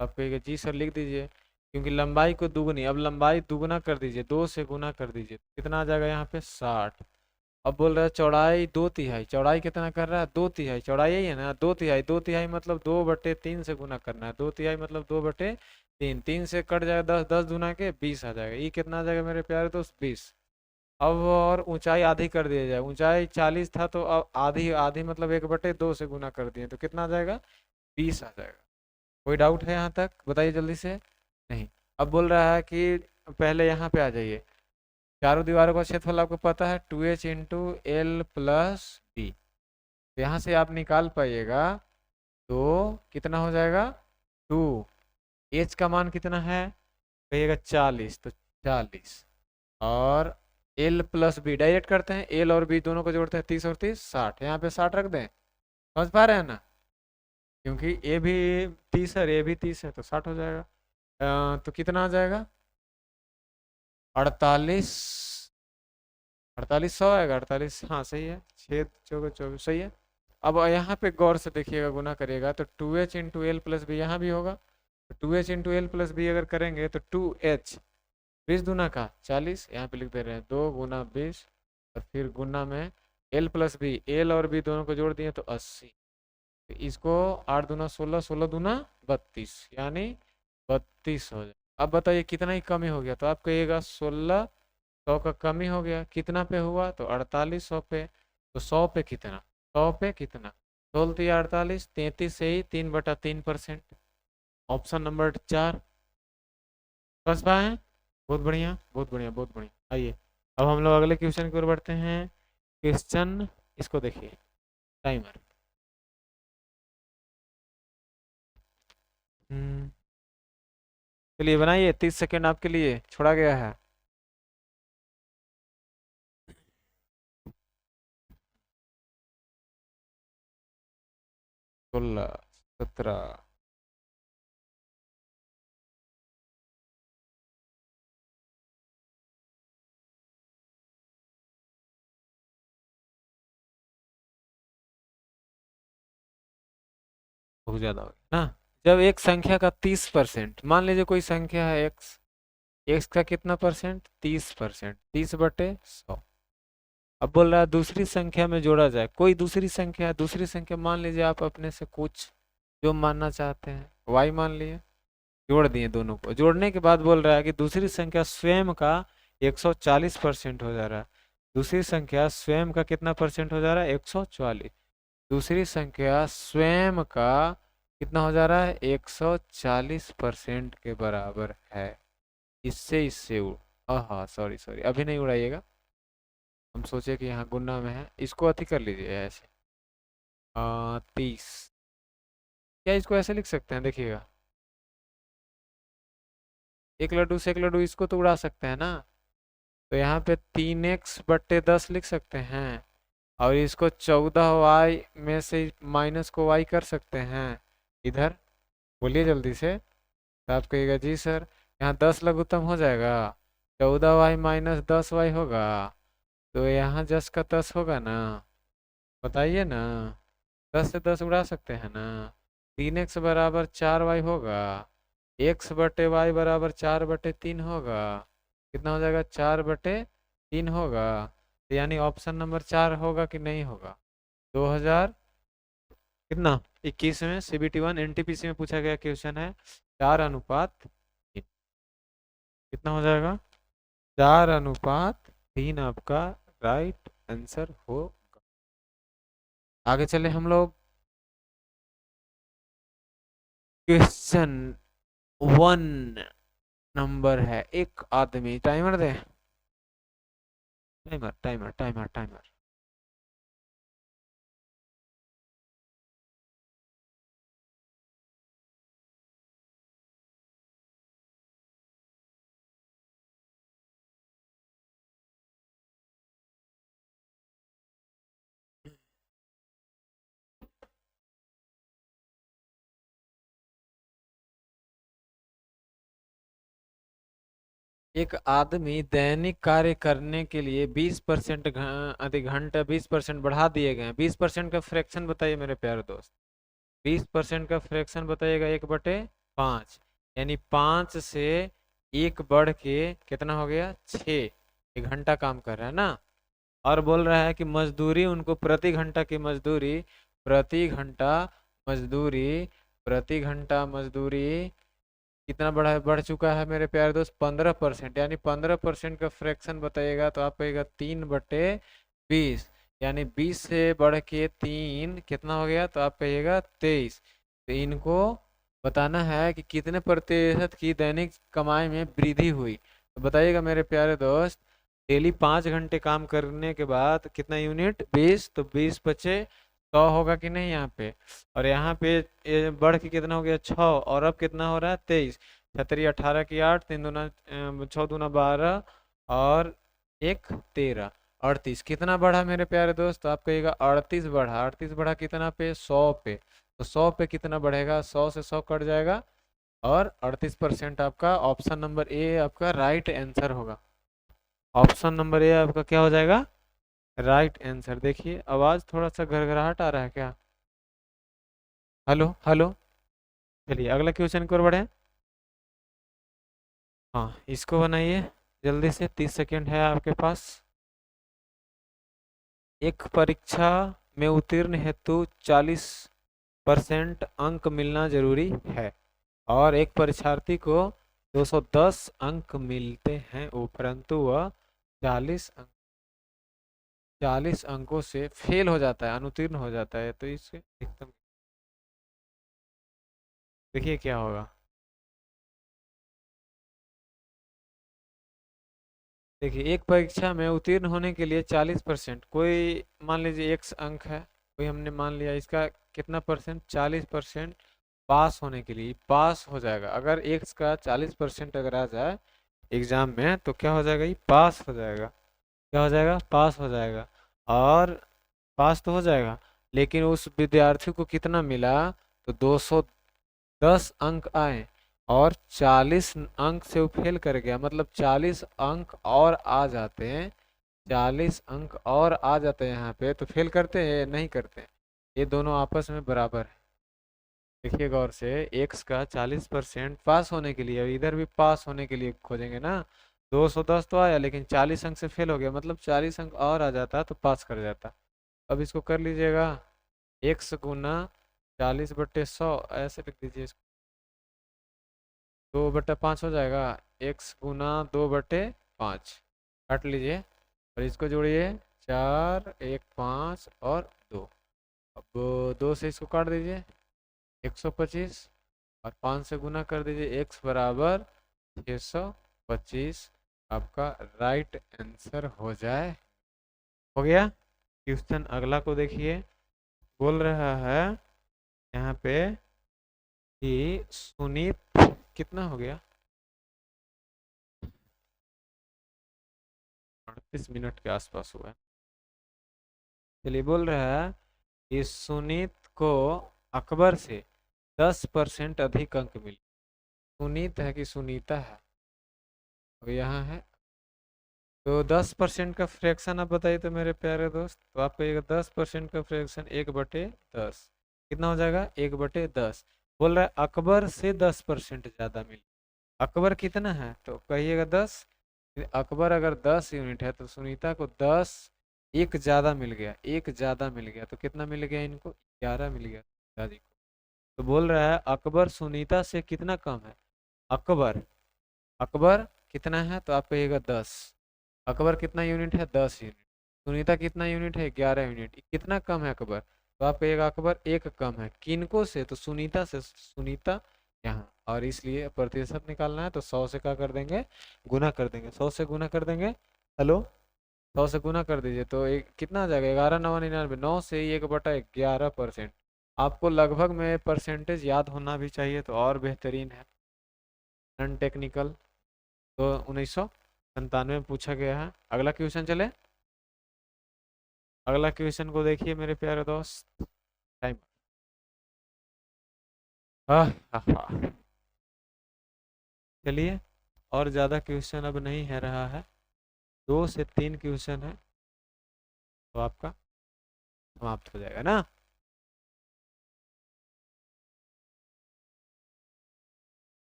A: आप कहिएगा जी सर लिख दीजिए, क्योंकि लंबाई को दुगनी, अब लंबाई दुगना कर दीजिए, 2 से गुना कर दीजिए, कितना आ जाएगा यहाँ पे 60। अब बोल रहा है चौड़ाई 2/3, चौड़ाई कितना कर रहा है 2/3, चौड़ाई यही है ना 2/3, 2/3 मतलब 2/3 से गुना करना है, 2/3 मतलब 2/3, 3 से कट जाएगा 10, 10 दूना के 20 आ जाएगा, ये कितना आ जाएगा मेरे प्यारे दोस्त 20। अब और ऊंचाई आधी कर दिया जाए, ऊंचाई 40 था तो अब आधी, आधी मतलब 1/2 से गुना कर दिए तो कितना आ जाएगा 20 आ जाएगा। कोई डाउट है यहाँ तक, बताइए जल्दी से। नहीं। अब बोल रहा है कि पहले यहाँ पे आ जाइए, चारों दीवारों का क्षेत्रफल आपको पता है 2h into L plus B, यहाँ से आप निकाल पाइएगा तो कितना हो जाएगा 2, एच का मान कितना है कहिएगा 40, तो 40 और एल प्लस बी डायरेक्ट करते हैं, एल और बी दोनों को जोड़ते हैं 30 और 30 60, यहाँ पे 60 रख दें, समझ पा रहे हैं ना, क्योंकि ए भी 30 है, ए भी 30 है तो 60 हो जाएगा। तो कितना आ जाएगा 48, 4800 आएगा, 48 हाँ सही है, 6 चौके 24 सही है। अब यहाँ पे गौर से देखिएगा, गुना करिएगा तो 2h into L plus B यहाँ भी होगा, तो 2h into L plus B अगर करेंगे तो 2h 20 दूना का 40, यहाँ पे लिख दे रहे हैं 2 गुना 20 और फिर गुना में एल प्लस बी, एल और बी दोनों को जोड़ दिए तो 80, तो इसको 8 दूना 16, 16 दूना 32, यानी 32 हो जाए। अब बताइए कितना ही कमी हो गया, तो आप कहिएगा 1600 का कमी हो गया, कितना पे हुआ तो 4800 पे, तो 100 पे कितना, 100 पे कितना 16 या 48, 33 से ही 3/3%, ऑप्शन नंबर 4। समझ पाए हैं? बहुत बढ़िया बहुत बढ़िया बहुत बढ़िया। आइए अब हम लोग अगले क्वेश्चन की ओर बढ़ते हैं। क्वेश्चन इसको देखिए, टाइमर। चलिए बनाइए, 30 सेकेंड आपके लिए छोड़ा गया है। 16, 17, बहुत ज्यादा हो गया ना। जब एक संख्या का 30%, मान लीजिए कोई संख्या है एक्स, एक्स का कितना परसेंट 30%, 30/100। अब बोल रहा है दूसरी संख्या में जोड़ा जाए, कोई दूसरी संख्या है, दूसरी संख्या मान लीजिए आप अपने से कुछ जो मानना चाहते हैं, वाई मान लिए, जोड़ दिए, दोनों को जोड़ने के बाद बोल रहा है कि दूसरी संख्या स्वयं का 140% हो जा रहा है, दूसरी संख्या स्वयं का कितना परसेंट हो जा रहा है 140, दूसरी संख्या स्वयं का कितना हो जा रहा है 140% के बराबर है। इससे इससे हाँ सॉरी सॉरी अभी नहीं उड़ाइएगा, हम सोचे कि यहाँ गुना में है, इसको अति कर लीजिए ऐसे 30, क्या इसको ऐसे लिख सकते हैं देखिएगा, एक लड्डू से एक लड्डू इसको तो उड़ा सकते हैं ना, तो यहाँ पे 3x/10 लिख सकते हैं, और इसको 14y में से माइनस को y कर सकते हैं इधर, बोलिए जल्दी से। तो आप कहिएगा जी सर, यहाँ 10 लघुत्तम हो जाएगा, 14y माइनस 10y होगा, तो यहाँ 10 का 10 होगा ना, बताइए ना, 10 से 10 उड़ा सकते हैं ना, 3x बराबर 4y होगा, x/y बराबर 4/3 होगा, कितना हो जाएगा 4/3 होगा, तो यानी ऑप्शन नंबर 4 होगा कि नहीं होगा। 2000 कितना 21 में CBT 1 NTPC में पूछा गया क्वेश्चन है 4:3, कितना हो जाएगा 4:3 आपका राइट आंसर होगा। आगे चले हम लोग, क्वेश्चन 1 नंबर है, एक आदमी, टाइमर दे, टाइमर टाइमर टाइमर टाइमर। एक आदमी दैनिक कार्य करने के लिए 20% अधिक घंटा 20% बढ़ा दिए गए हैं, 20% का फ्रैक्शन बताइए मेरे प्यारे दोस्त, 20% का फ्रैक्शन बताइएगा 1/। 5, यानी 5 से एक बढ़ के कितना हो गया 6। 1 घंटा काम कर रहा है ना। और बोल रहा है कि मजदूरी उनको प्रति घंटा की मजदूरी, प्रति घंटा मजदूरी, प्रति घंटा मजदूरी कितना बढ़ चुका है मेरे प्यारे दोस्त, 15%। यानी 15% का फ्रैक्शन बताइएगा तो आप कहिएगा 3/20। यानी 20 से बढ़ के 3 कितना हो गया, तो आप कहिएगा 23। तो इनको बताना है कि कितने प्रतिशत की दैनिक कमाई में वृद्धि हुई। तो बताइएगा मेरे प्यारे दोस्त, डेली 5 घंटे काम करने के बाद कितना यूनिट, 20, तो 20 बचे 100 होगा कि नहीं यहाँ पे। और यहाँ पे ये बढ़ के कितना हो गया 6, और अब कितना हो रहा है 23। छतरी 18 की 8, 3 दूना 6 दूना 12, और 1 13, 38। कितना बढ़ा मेरे प्यारे दोस्त, तो आप कहिएगा 38 बढ़ा। 38 बढ़ा कितना पे, 100 पे। तो 100 पे कितना बढ़ेगा, 100 से 100 कट जाएगा, और 38% आपका ऑप्शन नंबर ए आपका राइट आंसर होगा। ऑप्शन नंबर ए आपका क्या हो जाएगा, राइट आंसर। देखिए आवाज थोड़ा सा घरघराहट आ रहा है क्या, हेलो हेलो। चलिए अगला क्वेश्चन की ओर बढ़े। हाँ इसको बनाइए जल्दी से, 30 सेकेंड है आपके पास। एक परीक्षा में उत्तीर्ण हेतु 40% अंक मिलना जरूरी है, और एक परीक्षार्थी को 210 अंक मिलते हैं, परंतु वह 40 अंकों से फेल हो जाता है, अनुत्तीर्ण हो जाता है। तो इससे अधिकतम देखिए क्या होगा। देखिए एक परीक्षा में उत्तीर्ण होने के लिए 40%, कोई मान लीजिए एक अंक है, कोई हमने मान लिया इसका कितना परसेंट, 40%। पास होने के लिए पास हो जाएगा, अगर एक्स का 40% अगर आ जाए एग्जाम में तो क्या हो जाएगा, ये पास हो जाएगा। क्या हो जाएगा, पास हो जाएगा। और पास तो हो जाएगा, लेकिन उस विद्यार्थी को कितना मिला, तो 210 अंक आए, और 40 अंक से वो फेल कर गया, मतलब 40 अंक और आ जाते हैं। 40 अंक और आ जाते हैं यहाँ पे, तो फेल करते हैं नहीं करते हैं, ये दोनों आपस में बराबर है। देखिए गौर से, एक्स का 40% पास होने के लिए, इधर भी पास होने के लिए खोजेंगे ना। 210 तो आया, लेकिन 40 अंक से फेल हो गया, मतलब 40 अंक और आ जाता तो पास कर जाता। अब इसको कर लीजिएगा, एक्स गुना 40/100 ऐसे लिख दीजिए इसको। 2/5 हो जाएगा, एक्स गुना 2/5। काट लीजिए और इसको जोड़िए, 4 1 5 और 2। अब 2 से इसको काट दीजिए, 125, और 5 से गुना कर दीजिए, x बराबर 625 आपका राइट आंसर हो जाए। हो गया। क्वेश्चन अगला को देखिए, बोल रहा है यहाँ पे कि सुनीत कितना हो गया, 38 मिनट के आसपास हुआ है। चलिए बोल रहा है कि सुनीत को अकबर से 10% अधिक अंक मिले। सुनीत है कि सुनीता है, अब यहाँ है। तो 10% का फ्रैक्शन आप बताइए तो मेरे प्यारे दोस्त, तो आप कहिएगा 10% का फ्रैक्शन 1/10 कितना हो जाएगा, 1/10। बोल रहा है अकबर से 10% ज्यादा मिले। अकबर कितना है, तो कहिएगा 10। अकबर अगर 10 यूनिट है तो सुनीता को 10 एक ज्यादा मिल गया, एक ज्यादा मिल गया, तो कितना मिल गया इनको, 11 मिल गया दादी को। तो बोल रहा है अकबर सुनीता से कितना कम है। अकबर, अकबर कितना है, तो आप कहिएगा 10। अकबर कितना यूनिट है, 10 यूनिट। सुनीता कितना यूनिट है, 11 यूनिट। कितना कम है अकबर, तो आप कहिएगा अकबर एक कम है, किनको से, तो सुनीता से। सुनीता यहाँ, और इसलिए प्रतिशत निकालना है तो 100 से क्या कर देंगे, गुना कर देंगे, 100 से गुना कर देंगे। हेलो, 100 से गुना कर दीजिए तो एक कितना आ जाएगा, 11×9 = 99, 9 से ही 1/11%। आपको लगभग में परसेंटेज याद होना भी चाहिए तो और बेहतरीन है। नॉन टेक्निकल तो 1997 में पूछा गया है। अगला क्वेश्चन चले। अगला क्वेश्चन को देखिए मेरे प्यारे दोस्त, टाइम। चलिए, और ज़्यादा क्वेश्चन अब नहीं है रहा है, 2 से 3 क्वेश्चन है तो आपका समाप्त हो जाएगा ना।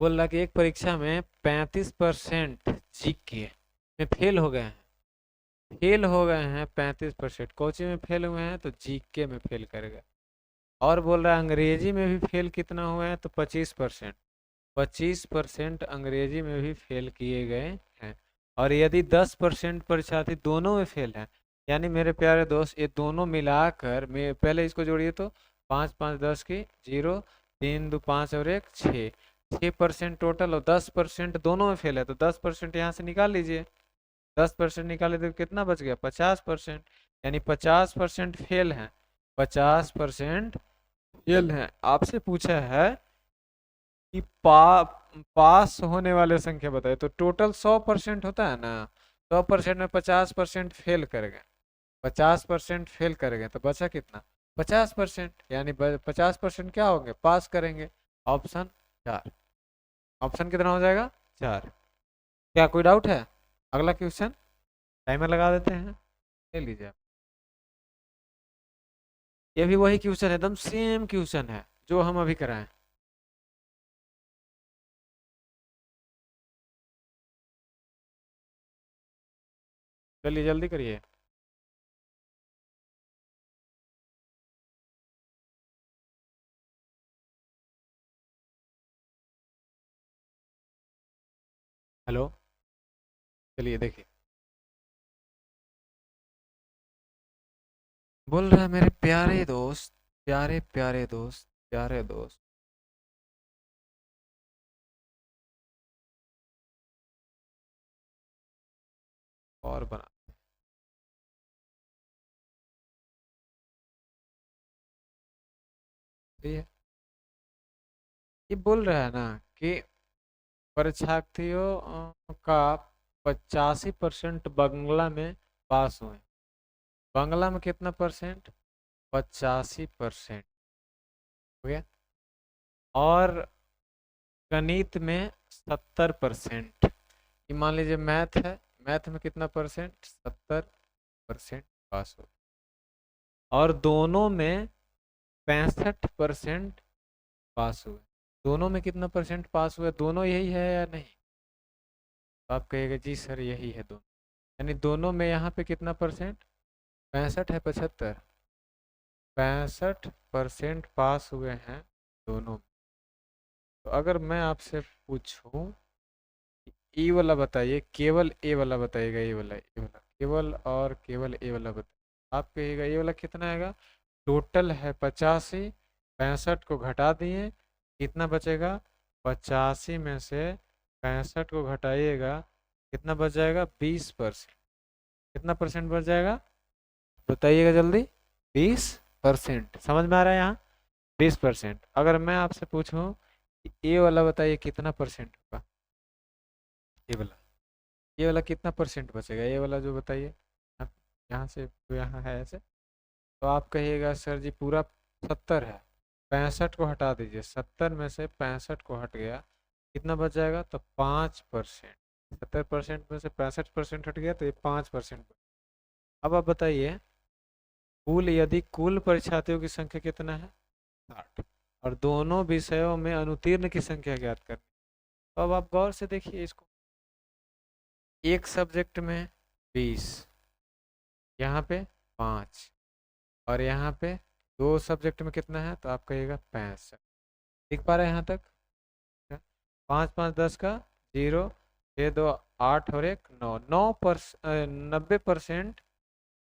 A: बोल रहा कि एक परीक्षा में 35% जीके में फेल हो गए हैं। फेल हो गए हैं 35%, कोची में फेल हुए हैं तो जीके में फेल कर गए। और बोल रहा है अंग्रेजी में भी फेल कितना हुए हैं तो 25%। 25% अंग्रेजी में भी फेल किए गए हैं। और यदि 10% परीक्षार्थी दोनों में फेल हैं, यानी मेरे प्यारे दोस्त ये दोनों मिलाकर, मैं पहले इसको जोड़िए तो 5 5 10 की 0, 3 2 5 और 1 6, 6% टोटल, और 10% दोनों में फेल है तो 10% यहाँ से निकाल लीजिए। 10% निकाले तो कितना बच गया 50%, यानी 50% फेल हैं। 50% फेल हैं। आपसे पूछा है कि पास होने वाले संख्या बताए, तो टोटल 100% होता है ना। 100% में 50% फेल कर गए, 50% फेल कर गए तो बचा कितना 50%, यानी 50% क्या होंगे पास करेंगे। ऑप्शन 4। ऑप्शन कितना हो जाएगा 4। क्या कोई डाउट है? अगला क्वेश्चन टाइमर लगा देते हैं, ले लीजिए आप। ये भी वही क्वेश्चन है, एकदम सेम क्वेश्चन है जो हम अभी कराएं। चलिए जल्दी करिए। हेलो, चलिए देखिए। बोल रहा है मेरे प्यारे दोस्त, प्यारे प्यारे दोस्त, प्यारे दोस्त, और बना। ठीक है, ये बोल रहा है ना कि परीक्षार्थियों का 85% बांग्ला में पास हुए। बांग्ला में कितना परसेंट? 85% हो गया। और गणित में 70%। ये मान लीजिए मैथ है, मैथ में कितना परसेंट 70% पास हो। और दोनों में 65% पास हुए। दोनों में कितना परसेंट पास हुए, दोनों यही है या नहीं? तो आप कहिएगा जी सर यही है दोनों। यानी दोनों में यहाँ पे कितना परसेंट 65 है 75, 65% पास हुए हैं दोनों। तो अगर मैं आपसे पूछूं ए वाला बताइए, केवल ए वाला बताइएगा, ए वाला केवल और केवल ए वाला बताइए। आप कहिएगा ए वाला कितना आएगा? टोटल है 85, 65 को घटा दिए, कितना बचेगा? 85 में से 65 को घटाइएगा, कितना बच जाएगा? 20%। कितना परसेंट बच जाएगा बताइएगा जल्दी? 20%। समझ में आ रहा है यहाँ? 20%। अगर मैं आपसे पूछूं कि ए वाला बताइए कितना परसेंट होगा, ए वाला, ये वाला कितना परसेंट बचेगा, ये वाला जो बताइए। यहाँ से तो यहाँ है ऐसे, तो आप कहिएगा सर जी पूरा 70 है, 65 को हटा दीजिए, 70 में से 65 को हट गया, कितना बच जाएगा? तो 5%। 70% में से 65% हट गया तो ये 5%। अब आप बताइए कुल, यदि कुल परीक्षार्थियों की संख्या कितना है 60, और दोनों विषयों में अनुत्तीर्ण की संख्या ज्ञात करनी। तो अब आप गौर से देखिए इसको, एक सब्जेक्ट में 20, यहाँ पे 5, और यहाँ पे दो सब्जेक्ट में कितना है तो आप कहिएगा 65। दिख पा रहे हैं यहाँ तक? 5 5 10 का 0, 6 2 8 और 1 9, 90%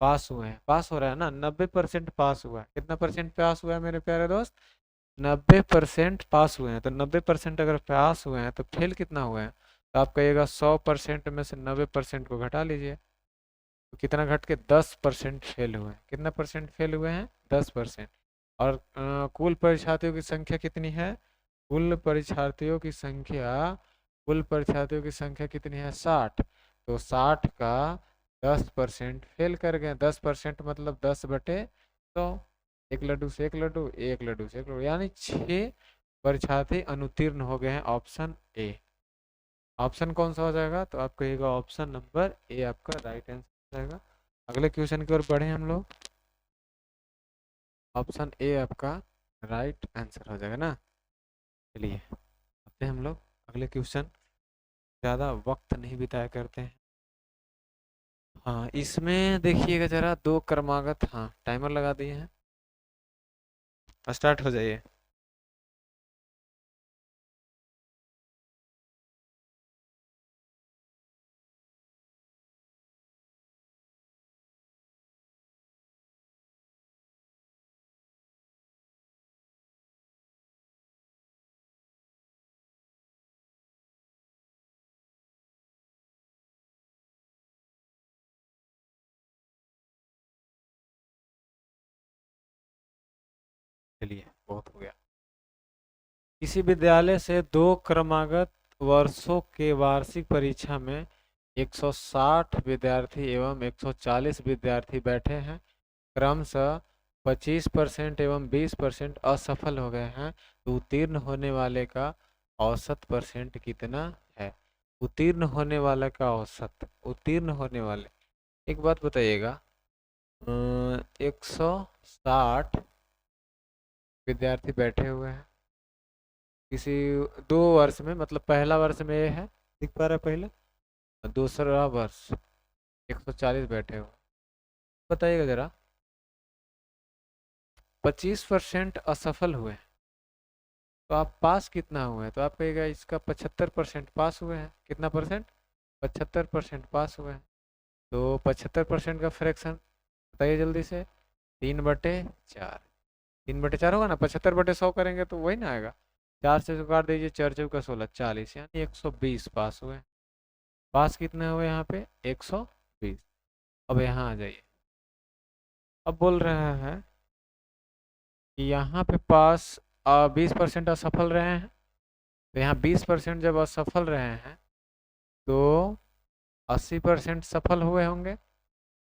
A: पास हुए हैं। पास हो रहा है ना, 90% पास हुआ है। कितना परसेंट पास हुआ है मेरे प्यारे दोस्त? 90% पास हुए हैं। तो 90% अगर पास हुए हैं तो फेल कितना हुए हैं? तो आप कहिएगा 100% में से 90% को घटा लीजिए, तो कितना घट के 10% फेल हुए हैं। कितना परसेंट फेल हुए हैं? 10%। और कुल परीक्षार्थियों की संख्या कितनी है? कुल परीक्षार्थियों की संख्या, कुल परीक्षार्थियों की संख्या कितनी है 60, तो 60 का 10% फेल कर गए। 10% मतलब 10/100। एक लड्डू से एक लड्डू, एक लड्डू से एक लड्डू, यानी 6 परीक्षार्थी अनुत्तीर्ण हो गए हैं। Option A. ऑप्शन कौन सा हो जाएगा? तो आप कहिएगा ऑप्शन नंबर ए आपका राइट आंसर हो जाएगा। अगले क्वेश्चन की ओर बढ़े हम लोग। ऑप्शन ए आपका राइट आंसर हो जाएगा ना। चलिए आते हैं हम लोग अगले क्वेश्चन, ज़्यादा वक्त नहीं बिताया करते हैं। हाँ, इसमें देखिएगा जरा, दो क्रमागत, हाँ टाइमर लगा दिए हैं, स्टार्ट हो जाइए। चलिए, बहुत हो गया। किसी विद्यालय से दो क्रमागत वर्षों के वार्षिक परीक्षा में 160 विद्यार्थी एवं 140 विद्यार्थी बैठे हैं। क्रमशः 25% एवं 20% असफल हो गए हैं, तो उत्तीर्ण होने वाले का औसत परसेंट कितना है? उत्तीर्ण होने वाले का औसत, उत्तीर्ण होने वाले, एक बात बताइएगा, 160 विद्यार्थी बैठे हुए हैं किसी दो वर्ष में, मतलब पहला वर्ष में ये है, दिख पा रहा है पहले, और दूसरा वर्ष 140 बैठे हुए, बताइएगा जरा। 25% असफल हुए हैं, तो आप पास कितना हुए हैं? तो आप कहिएगा इसका 75% पास हुए हैं। कितना परसेंट? 75% पास हुए हैं। तो 75% का फ्रैक्शन बताइए जल्दी से। 3/4, 3/4 होगा ना, 75/100 करेंगे तो वही ना आएगा। 4 से काट दीजिए, 4×4 = 16, 40, यानी 120 पास हुए। पास कितने हुए यहाँ पे? 120। अब यहाँ आ जाइए, अब बोल रहे हैं कि यहाँ पे पास 20% असफल रहे हैं, तो यहाँ 20% जब असफल रहे हैं तो 80% सफल हुए होंगे,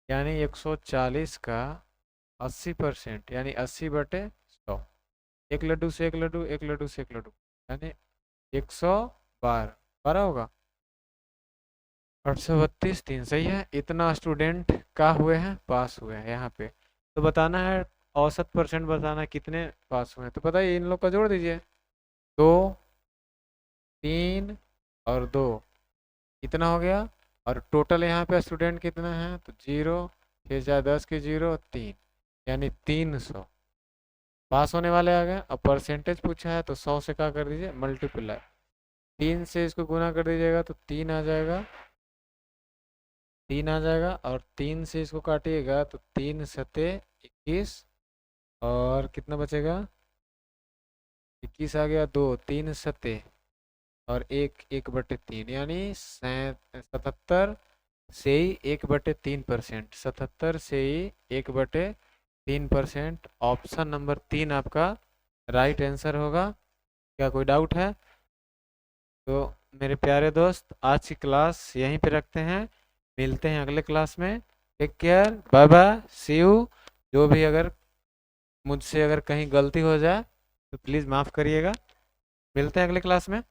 A: यानी 140 का 80% यानी 80/100। एक लड्डू से एक लड्डू, एक लड्डू से एक लड्डू, यानी 112, 12 होगा, 832, 3 सही है। इतना स्टूडेंट का हुए हैं, पास हुए हैं यहाँ पे। तो बताना है औसत परसेंट, बताना है कितने पास हुए हैं। तो बताइए, इन लोग का जोड़ दीजिए, 2, 3 और 2, इतना हो गया। और टोटल यहाँ पे स्टूडेंट कितना है? तो 0, 6×10 की 0, 3, यानी 300 पास होने वाले आ गए। अब परसेंटेज पूछा है तो 100 से क्या कर दीजिए, मल्टीप्लाई, 3 से इसको गुना कर दीजिएगा तो 3 आ जाएगा, 3 आ जाएगा। और 3 से इसको काटिएगा तो 3×7=21, और कितना बचेगा? 21 आ गया, 2, 3×7 और 1, 1/3, यानी 77 से ही 1/3%, 77 से ही 1/3%। ऑप्शन नंबर 3 आपका राइट आंसर होगा। क्या कोई डाउट है? तो मेरे प्यारे दोस्त, आज की क्लास यहीं पे रखते हैं, मिलते हैं अगले क्लास में। Take care, bye bye, see you. जो भी अगर मुझसे अगर कहीं गलती हो जाए तो प्लीज़ माफ़ करिएगा। मिलते हैं अगले क्लास में।